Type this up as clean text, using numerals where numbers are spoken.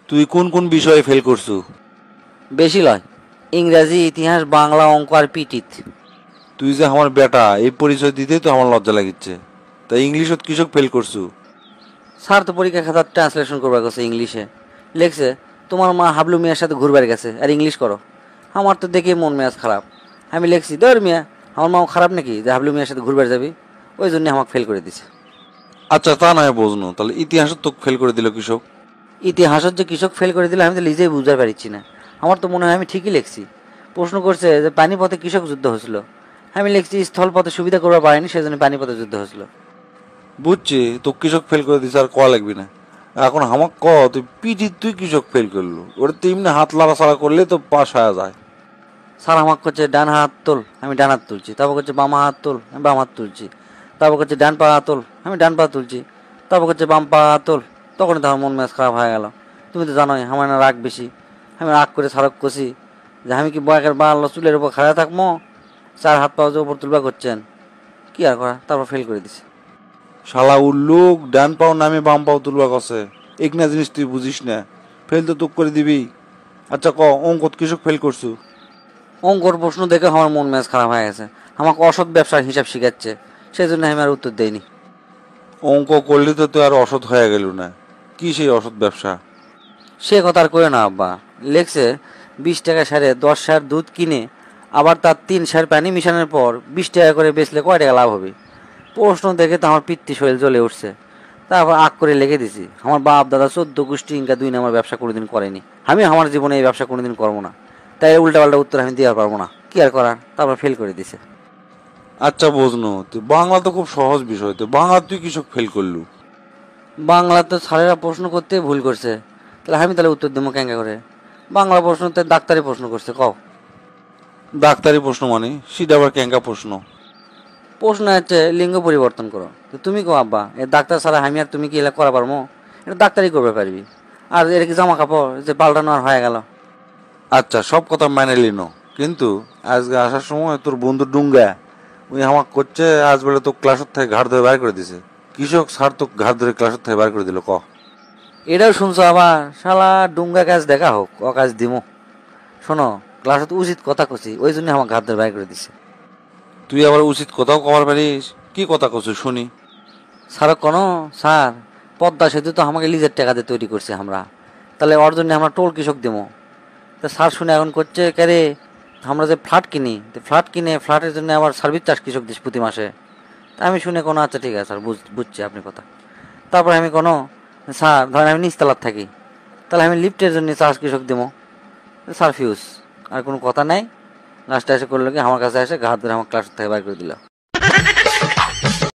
তুই কোন কোন বিষয়ে ফেল করছু? বেশি লয়, ইংরাজি, ইতিহাস, বাংলা, অঙ্ক আর পিটিত। তুই যে আমার বেটা এই পরিচয় দিতেই তো আমার লজ্জা লাগিচ্ছে। তাই ইংলিশত কৃষক ফেল করছু? স্যার তো পরীক্ষা খাতার ট্রান্সলেশন করবার গেছে ইংলিশে, লেখছে তোমার মা হাবলু মিয়ার সাথে ঘুরবার গেছে আর ইংলিশ করো। আমার তো দেখে মন মেজাজ খারাপ। আমি লেখছি ধর মিয়া, আমার মাও খারাপ নাকি যে হাবলু মিয়ার সাথে ঘুরবার যাবি? ওই জন্য আমাকে ফেল করে দিছে। আচ্ছা তা নয় বুঝনো, তাহলে ইতিহাসত তোকে ফেল করে দিল কৃষক? ইতিহাসত যে কৃষক ফেল করে দিলে আমি তো নিজেই বুঝতে পারছি না। আমার তো মনে হয় আমি ঠিকই লিখছি। প্রশ্ন করছে যে পানিপথে কৃষক যুদ্ধ হয়েছিল, আমি লিখছি স্থলপথে সুবিধা করবার পারেনি সেজন্য পানিপথে যুদ্ধ হয়েছিল। বুঝছি তো কৃষক ফেল করে দিছে, আর কয়া লাগবি না। এখন আমাক ক, তুই পিটি তুই কৃষক ফেল করলু, ওটা তো এমনি হাত লাড়াছাড়া করলে তো পাস হয়ে যায়। স্যার আমাকে করছে ডান হাত তোল, আমি ডান হাত তুলছি। তারপর করছে বাম হাত তোল, আমি বাম হাত তুলছি। তারপর করছে ডান পা তোল, আমি ডান পা তুলছি। তারপর করছে বাম পা তোল। তখনই তো আমার মন মেজাজ খারাপ হয়ে গেল। তুমি তো জানোই আমার না রাগ বেশি। আমি রাগ করে সারক কষি যে আমি কি বয়কের বাল চুলের উপর খাড়া থাকবো, চার হাত পা যে উপর তুলবা করছেন, কি আর করা। তারপর ফেল করে দিছে। শালা উল্লুক, ডান পাও নামে বাম পাও তুলবা কছে, এক না জিনিস তুই বুঝিস না, ফেল তো তুক করে দিবি। আচ্ছা ক, অঙ্কত কৃষক ফেল করছু? অঙ্কর প্রশ্ন দেখে আমার মন মেজাজ খারাপ হয়ে গেছে। আমাকে অসৎ ব্যবসার হিসাব শিখাচ্ছে, সেই জন্য আমি আর উত্তর দেইনি। অঙ্ক করলে তো তুই আর অসৎ হয়ে গেল না। কি সেই অসৎ ব্যবসা? সে কথা আর করে না আব্বা। লেখছে 20 টাকা সারে 10 সের দুধ কিনে আবার তার 3 সের পানি মিশানোর পর 20 টাকা করে বেচলে কয় টাকা লাভ হবে? প্রশ্ন দেখে তো আমার পিত্তি শরীর জ্বলে উঠছে। তারপর আগ করে লিখে দিছি আমার বাপ দাদা 14 গোষ্ঠী ইনকা 2 নাম্বার ব্যবসা কোনোদিন করেনি, আমি আমার জীবনে এই ব্যবসা কোনোদিন করবো না। তাই উল্টাপাল্টা উত্তর আমি দেওয়ার পারবো না, কি আর করার। তারপর ফেল করে দিছে। আচ্ছা বুঝনো, তুই বাংলা তো খুব সহজ বিষয়, তো বাংলা তুই কৃষক ফেল করলু? বাংলা তো স্যারেরা প্রশ্ন করতে ভুল করছে, তাহলে আমি তাহলে উত্তর দেবো কেঙ্কা করে? বাংলা প্রশ্ন তো ডাক্তারি প্রশ্ন করছে, কও। ডাক্তারি প্রশ্ন মানে সেটা আবার ক্যাঙ্কা প্রশ্ন? প্রশ্ন হচ্ছে লিঙ্গ পরিবর্তন করো, তো তুমি কো আব্বা এ ডাক্তার ছাড়া আমি আর তুমি কি এলা করা পারবো? এটা ডাক্তারই করবে পারবি। আর এর কি জামা কাপড় যে পাল্টানো আর হয়ে গেল? আচ্ছা সব কথা মেনে লিনো, কিন্তু আজকে আসার সময় তোর বন্ধু ডুঙ্গা ওই আমাকে করছে আজ বেলা তো ক্লাসের থেকে ঘাট ধরে বাইর করে দিছে। কৃষক স্যার তো ঘাট ধরে ক্লাসের থেকে বাইর করে দিল ক। এটাও শুনছো আবার? শালা ডুঙ্গা কাজ দেখা হোক, ও কাজ দিমো। শোনো, ক্লাসত উচিত কথা কছি, ওই জন্য আমার ঘাত ধরে বাইর করে দিছে। তুই আবার উচিত কথাও কবার পারিস? কি কথা কছু শুনি? স্যার কোনো স্যার, পদ্মা সেতু তো আমাকে লিজের টাকা দিয়ে তৈরি করছে আমরা, তাহলে ওর জন্য আমরা টোল কৃষক দেবো। তা স্যার শুনে এখন করছে ক্যারে আমরা যে ফ্ল্যাট কিনি, ফ্ল্যাট কিনে ফ্ল্যাটের জন্য আবার সার্ভিস চার্জ কৃষক দিস প্রতি মাসে। তা আমি শুনে কোনো আচ্ছা ঠিক আছে স্যার, বুঝছি আপনি কথা। তারপরে আমি কোনো স্যার ধরেন আমি নিচতলার থাকি, তাহলে আমি লিফটের জন্য চার্জ কৃষক দেবো। স্যার ফিউজ, আর কোনো কথা নাই। লাস্টে এসে করলো কি আমার কাছে এসে ঘাট ধরে আমার ক্লাস থেকে বাইর করে দিল।